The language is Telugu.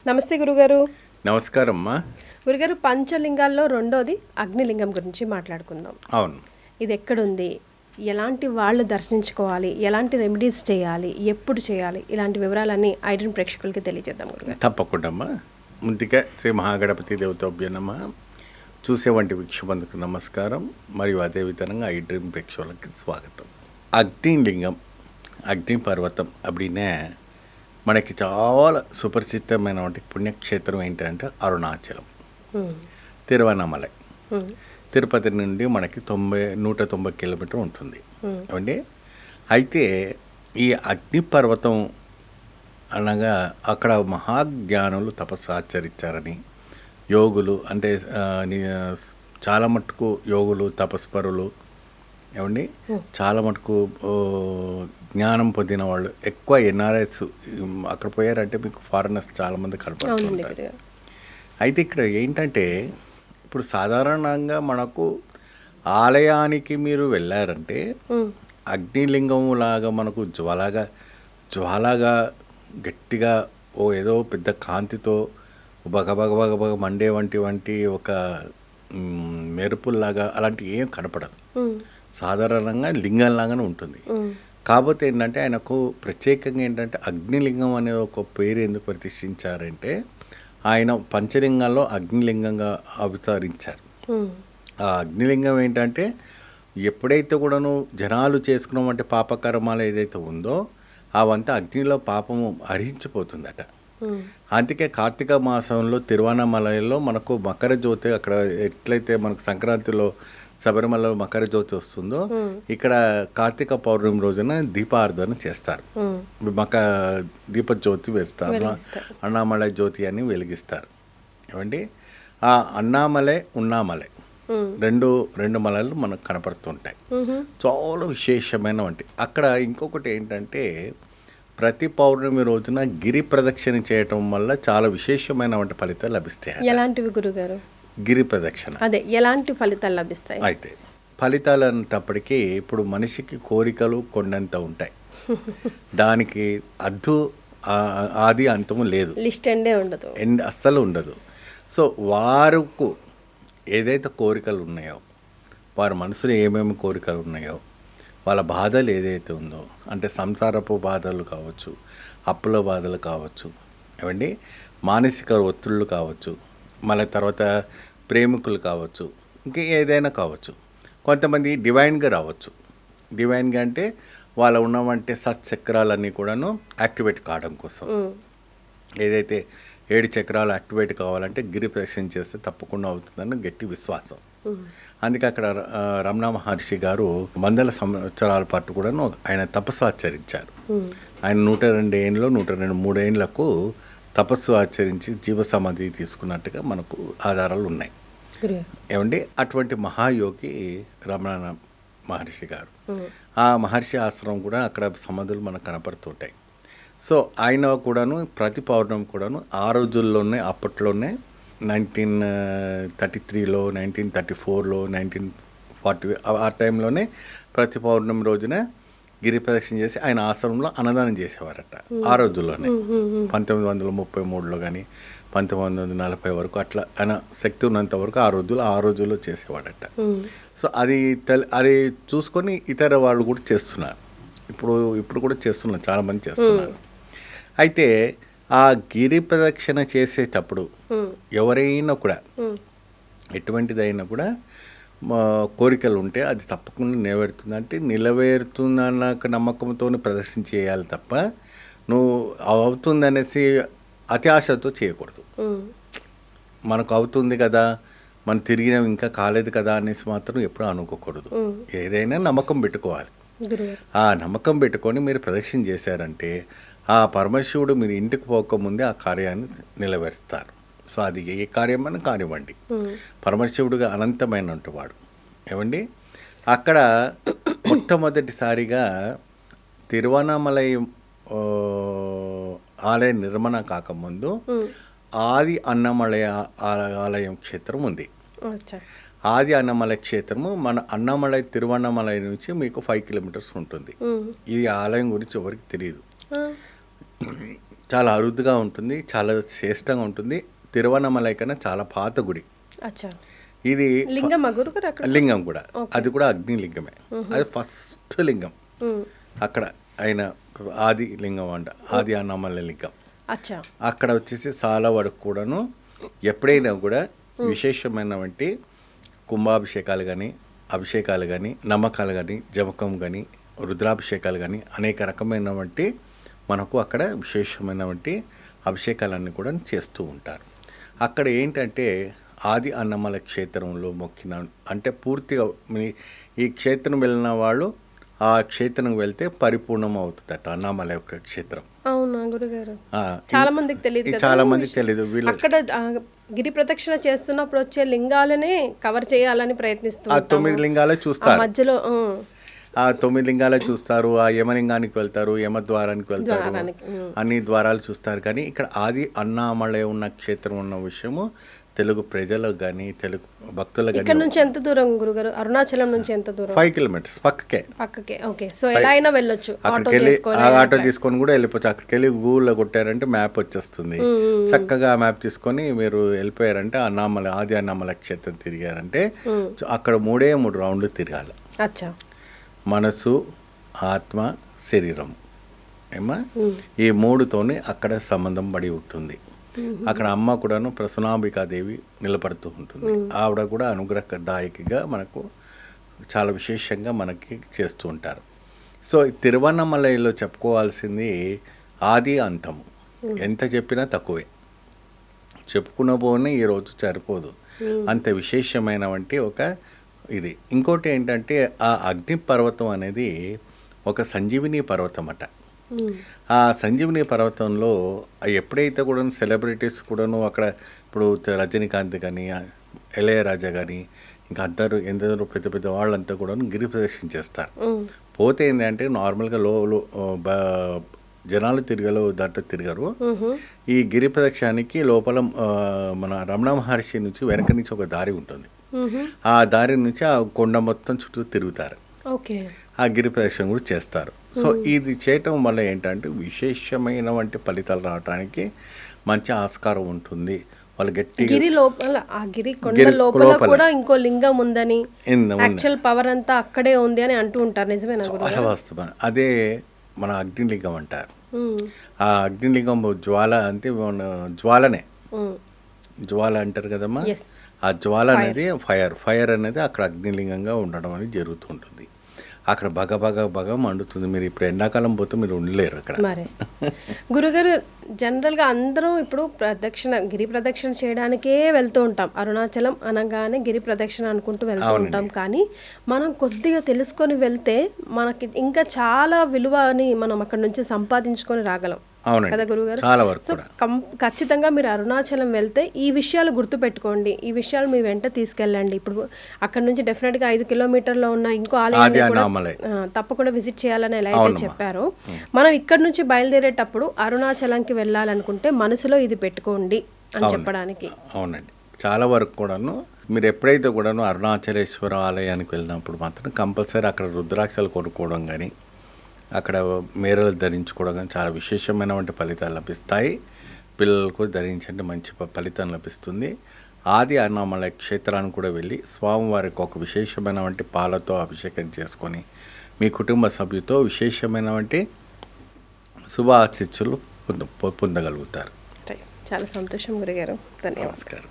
నమస్తే గురుగారు. నమస్కారం అమ్మా. గురుగారు, పంచలింగాల్లో రెండోది అగ్నిలింగం గురించి మాట్లాడుకుందాం. అవును. ఇది ఎక్కడుంది, ఎలాంటి వాళ్ళు దర్శించుకోవాలి, ఎలాంటి రెమెడీస్ చేయాలి, ఎప్పుడు చేయాలి, ఇలాంటి వివరాలన్నీ ఐడెన్ ప్రేక్షకులకి తెలియజేద్దాం గురుగారు. తప్పకుండా అమ్మా. ముందుగా శ్రీ మహాగణపతి దేవతాభ్య నమః. చూసే వంటి వీక్షబంధుకు నమస్కారం, మరియు అదేవిధంగా ఐ డ్రీమ్ ప్రేక్షకులకి స్వాగతం. అగ్నిలింగం, అగ్ని పర్వతం అప్పుడినే మనకి చాలా సుపరిచితమైనటువంటి పుణ్యక్షేత్రం ఏంటంటే అరుణాచలం, తిరువన్నమలై. తిరుపతి నుండి మనకి 190 కిలోమీటర్ ఉంటుంది ఏమండి. అయితే ఈ అగ్ని పర్వతం అనగా అక్కడ మహాజ్ఞానులు తపస్సు ఆచరించారని, యోగులు అంటే చాలా మటుకు యోగులు తపస్పరులు ఏమండి, చాలా మటుకు జ్ఞానం పొందిన వాళ్ళు ఎక్కువ ఎన్ఆర్ఎస్ అక్కడ పోయారంటే మీకు ఫారినర్స్ చాలామంది కనపడుతుంటారు. అయితే ఇక్కడ ఏంటంటే ఇప్పుడు సాధారణంగా మనకు ఆలయానికి మీరు వెళ్ళారంటే అగ్నిలింగం లాగా మనకు జ్వాలగా గట్టిగా ఏదో పెద్ద కాంతితో బగబగ మండే వంటి ఒక మెరుపుల్లాగా అలాంటి ఏం కనపడదు. సాధారణంగా లింగంలాగానే ఉంటుంది. కాకపోతే ఏంటంటే ఆయనకు ప్రత్యేకంగా ఏంటంటే అగ్నిలింగం అనే ఒక పేరు ఎందుకు ప్రతిష్ఠించారంటే ఆయన పంచలింగాల్లో అగ్నిలింగంగా అవతరించారు. ఆ అగ్నిలింగం ఏంటంటే ఎప్పుడైతే కూడాను జనాలు చేసుకున్నామంటే పాపకర్మాలు ఏదైతే ఉందో అవంతా అగ్నిలో పాపము హరించిపోతుందట. అందుకే కార్తీక మాసంలో తిరువన్నమలలో మనకు మకర జ్యోతి, అక్కడ ఎట్లయితే మనకు సంక్రాంతిలో శబరిమలలో మకర జ్యోతి వస్తుందో ఇక్కడ కార్తీక పౌర్ణమి రోజున దీపారాధన చేస్తారు. దీప జ్యోతి వేస్తారు, అన్నామలై జ్యోతి అని వెలిగిస్తారు ఏమండి. ఆ అన్నామలై ఉన్నామలై రెండు మలలు మనకు కనపడుతుంటాయి. చాలా విశేషమైన వంటి అక్కడ ఇంకొకటి ఏంటంటే ప్రతి పౌర్ణమి రోజున గిరి ప్రదక్షిణ చేయటం వల్ల చాలా విశేషమైన వంటి ఫలితాలు లభిస్తాయి. ఎలాంటివి గురుగారు? గిరి ప్రదక్షిణ అదే ఎలాంటి ఫలితాలు లభిస్తాయి? అయితే ఫలితాలు అనేటప్పటికీ ఇప్పుడు మనిషికి కోరికలు కొండంత ఉంటాయి. దానికి ఆది అంతము లేదు, లిస్ట్ ఎండే ఉండదు, అస్సలు ఉండదు. సో వారికి ఏదైతే కోరికలు ఉన్నాయో, వారి మనసులో ఏమేమి కోరికలు ఉన్నాయో, వాళ్ళ బాధలు ఏదైతే ఉందో అంటే సంసారపు బాధలు కావచ్చు, అప్పుల బాధలు కావచ్చు ఏమండి, మానసిక ఒత్తిళ్ళు కావచ్చు, మళ్ళీ తర్వాత ప్రేమికులు కావచ్చు, ఇంకా ఏదైనా కావచ్చు. కొంతమంది డివైన్గా రావచ్చు. డివైన్గా అంటే వాళ్ళ ఉన్నవంటే సత్చక్రాలన్నీ కూడాను యాక్టివేట్ కావడం కోసం, ఏదైతే 7 చక్రాలు యాక్టివేట్ కావాలంటే గిరి ప్రదక్షిణ చేస్తే తప్పకుండా అవుతుందని గట్టి విశ్వాసం. అందుకే అక్కడ రమణ మహర్షి గారు 100 సంవత్సరాల పాటు కూడాను ఆయన తపస్సు ఆచరించారు. ఆయన 102 ఏళ్ళు 103 ఏళ్లకు తపస్సు ఆచరించి జీవ సమాధి తీసుకున్నట్టుగా మనకు ఆధారాలు ఉన్నాయి ఏమండి. అటువంటి మహాయోగి రమణ మహర్షి గారు, ఆ మహర్షి ఆశ్రమం కూడా అక్కడ సమాధులు మనకు కనపడుతుంటాయి. సో ఆయన కూడాను ప్రతి పౌర్ణమి కూడాను ఆ రోజుల్లోనే, అప్పట్లోనే 1933లో 1934లో 1940 ఆ టైంలోనే ప్రతి పౌర్ణమి రోజున గిరి ప్రదక్షిణ చేసి ఆయన ఆశ్రమంలో అన్నదానం చేసేవారట. ఆ రోజుల్లోనే 1933లో కానీ 1940 వరకు అట్లా ఆయన శక్తి ఉన్నంత వరకు ఆ రోజుల్లో చేసేవాడట. సో అది చూసుకొని ఇతర వాళ్ళు కూడా చేస్తున్నారు. ఇప్పుడు కూడా చేస్తున్నారు, చాలామంది చేస్తున్నారు. అయితే ఆ గిరి ప్రదక్షిణ చేసేటప్పుడు ఎవరైనా కూడా ఎటువంటిదైనా కూడా కోరికలు ఉంటే అది తప్పకుండా నెరవేరుతుందన్న నమ్మకంతో ప్రదర్శన చేయాలి తప్ప నువ్వు అవుతుందనేసి అతి ఆశతో చేయకూడదు. మనకు అవుతుంది కదా, మనం తిరిగిన ఇంకా కాలేదు కదా అనేసి మాత్రం ఎప్పుడూ అనుకోకూడదు. ఏదైనా నమ్మకం పెట్టుకోవాలి. ఆ నమ్మకం పెట్టుకొని మీరు ప్రదక్షిణ చేశారంటే ఆ పరమశివుడు మీరు ఇంటికి పోకముందే ఆ కార్యాన్ని నిలవేరుస్తారు. సో అది ఏ కార్యమైనా కానివ్వండి, పరమశివుడుగా అనంతమైన వాడు ఏమండి. అక్కడ మొట్టమొదటిసారిగా తిరువన్నమలై ఆలయ నిర్మాణ కాకముందు ఆది అన్నమలై ఆలయం క్షేత్రం ఉంది. ఆది అన్నమలై క్షేత్రము మన అన్నమలై తిరువన్నమలై నుంచి మీకు 5 కిలోమీటర్స్ ఉంటుంది. ఈ ఆలయం గురించి ఎవరికి తెలియదు. చాలా అరుదుగా ఉంటుంది, చాలా శ్రేష్టంగా ఉంటుంది. తిరువన్నమలై కన్నా చాలా పాత గుడి అచ్చా. ఇది. లింగమా గురుగారు అక్కడ? లింగం కూడా, ఓకే. అది కూడా అగ్నిలింగమే. అది ఫస్ట్ లింగం ఉమ్. అక్కడ ఆయన ఆది లింగం అంట, ఆది అన్నమలై లింగం. అచ్చా. అక్కడ వచ్చేసి చాలా వరకు కూడాను ఎప్పుడైనా కూడా విశేషమైనటువంటి కుంభాభిషేకాలు కానీ, అభిషేకాలు కానీ, నమ్మకాలు కానీ, జపకం కానీ, రుద్రాభిషేకాలు కానీ అనేక రకమైనటువంటి మనకు అక్కడ విశేషమైనటువంటి అభిషేకాలన్నీ కూడా చేస్తూ ఉంటారు. అక్కడ ఏంటంటే ఆది అన్నమల క్షేత్రంలో మొక్కిన అంటే పూర్తిగా ఈ క్షేత్రం వెళ్ళిన వాళ్ళు ఆ క్షేత్రం వెళ్తే పరిపూర్ణం అవుతుందట అన్నమల యొక్క క్షేత్రం. అవునా గురుగారు? చాలా మందికి తెలియదు కదా. చాలా మందికి తెలియదు. వీళ్ళు అక్కడ గిరి ప్రదక్షిణ చేస్తున్నప్పుడు వచ్చే లింగాలనే కవర్ చేయాలని ఆ ప్రయత్నిస్తారు. 9 లింగాలే చూస్తారు. మధ్యలో ఆ 9 లింగాలే చూస్తారు. ఆ యమలింగానికి వెళ్తారు, యమద్వారానికి వెళ్తారు, ద్వారానికి, అన్ని ద్వారాలు చూస్తారు. కానీ ఇక్కడ ఆది అన్నామలై ఉన్న క్షేత్రం ఉన్న విషయము తెలుగు ప్రజలకు కానీ, తెలుగు భక్తులకు ఇక్కడ కానీ నుంచి ఎంత దూరం గురుగారు? అరుణాచలం నుంచి ఎంత దూరం? 5 కిలోమీటర్స్ పక్కకే. పక్కకే. ఓకే. సో ఎలా అయినా వెళ్ళొచ్చు, ఆటో అక్కడికి వెళ్ళి చేసుకొని. ఆటో తీసుకొని కూడా వెళ్ళిపోవచ్చు. అక్కడికి వెళ్ళి గూగుల్లో కొట్టారంటే మ్యాప్ వచ్చేస్తుంది. చక్కగా ఆ మ్యాప్ తీసుకొని మీరు వెళ్ళిపోయారంటే అన్నామలై, ఆది అన్నామలై క్షేత్రం తిరిగారంటే అక్కడ 3 రౌండ్లు తిరగాలి. అచ్చా. మనసు, ఆత్మ, శరీరం ఏమా ఈ 3తోనే అక్కడ సంబంధం పడి ఉంటుంది. అక్కడ అమ్మ కూడాను ప్రసన్నాంబికాదేవి నిలబడుతూ ఉంటుంది. ఆవిడ కూడా అనుగ్రహదాయకిగా మనకు చాలా విశేషంగా మనకి చేస్తూ ఉంటారు. సో తిరువన్నమలైలో చెప్పుకోవాల్సింది ఆది అంతము. ఎంత చెప్పినా తక్కువే, చెప్పుకున్న పోనీ ఈరోజు సరిపోదు. అంత విశేషమైనటువంటి ఒక ఇది. ఇంకోటి ఏంటంటే ఆ అగ్ని పర్వతం అనేది ఒక సంజీవిని పర్వతం అట. ఆ సంజీవిని పర్వతంలో ఎప్పుడైతే కూడా సెలబ్రిటీస్ కూడాను అక్కడ ఇప్పుడు రజనీకాంత్ కానీ, ఇళయరాజా కానీ, ఇంకా ఎందరో పెద్ద పెద్ద వాళ్ళంతా కూడాను గిరి ప్రదక్షిణ చేస్తారు. పోతే ఏంటంటే నార్మల్గా జనాలు దాంట్లో తిరగరు. ఈ గిరి ప్రదక్షిణానికి లోపల మన రమణ మహర్షి నుంచి వెనక నుంచి ఒక దారి ఉంటుంది. ఆ దారి నుంచి ఆ కొండ మొత్తం చుట్టూ తిరుగుతారు. ఓకే. ఆ గిరి ప్రదక్షిణ కూడా చేస్తారు. సో ఇది చేయటం వల్ల ఏంటంటే విశేషమైనటువంటి ఫలితాలు రావడానికి మంచి ఆస్కారం ఉంటుంది. వాళ్ళు గట్టిగా గిరి లోపల, ఆ గిరి కొండ లోపల కూడా ఇంకో లింగం ఉందని, యాక్చువల్ పవర్ అంతా అక్కడే ఉంది అని అంటూ ఉంటారు. నిజమేనా? చాలా వాస్తవం. అదే మన అగ్నిలింగం అంటారు. ఆ అగ్నిలింగం జ్వాల అంటే జ్వాలనే, జ్వాల అంటారు కదమ్మా. ఆ జ్వాల అనేది ఫైర్ అనేది అక్కడ అగ్నిలింగంగా ఉండడం అనేది జరుగుతుంటుంది. అక్కడ బగ మండుతుంది. మీరు ఇప్పుడు ఎండాకాలం పోతే మీరు ఉండలేరు అక్కడ. మరి గురుగారు, జనరల్గా అందరూ ఇప్పుడు గిరి ప్రదక్షిణ చేయడానికే వెళ్తూ ఉంటాం. అరుణాచలం అనగానే గిరి ప్రదక్షిణ అనుకుంటూ వెళ్తూ ఉంటాం. కానీ మనం కొద్దిగా తెలుసుకొని వెళ్తే మనకి ఇంకా చాలా విలువని మనం అక్కడ నుంచి సంపాదించుకొని రాగలం కదా గురుగారు? చాలా వరకు. సో ఖచ్చితంగా మీరు అరుణాచలం వెళ్తే ఈ విషయాలు గుర్తుపెట్టుకోండి, ఈ విషయాలు మీ వెంట తీసుకెళ్ళండి. ఇప్పుడు అక్కడ నుంచి డెఫినెట్గా 5 కిలోమీటర్లో ఉన్న ఇంకో ఆలయాన్ని కూడా తప్పకుండా విజిట్ చేయాలని ఎలా అయితే చెప్పారో, మనం ఇక్కడ నుంచి బయలుదేరేటప్పుడు అరుణాచలంకి వెళ్ళాలనుకుంటే మనసులో ఇది పెట్టుకోండి అని చెప్పడానికి. అవునండి. చాలా వరకు కూడాను మీరు ఎప్పుడైతే కూడాను అరుణాచలేశ్వర ఆలయానికి వెళ్ళినప్పుడు మాత్రం కంపల్సరీ అక్కడ రుద్రాక్షలు కొనుక్కోవడం కానీ, అక్కడ మేరలు ధరించుకోవడం కానీ చాలా విశేషమైనటువంటి ఫలితాలు లభిస్తాయి. పిల్లలకు ధరించండి, మంచి ఫలితం లభిస్తుంది. ఆది అన్నామలై క్షేత్రానికి కూడా వెళ్ళి స్వామివారికి ఒక విశేషమైనటువంటి పాలతో అభిషేకం చేసుకొని మీ కుటుంబ సభ్యులతో విశేషమైనటువంటి శుభ ఆశీస్సులు పొందగలుగుతారు. చాలా సంతోషం గురుగారు. ధన్యవాదాలు. నమస్కారం.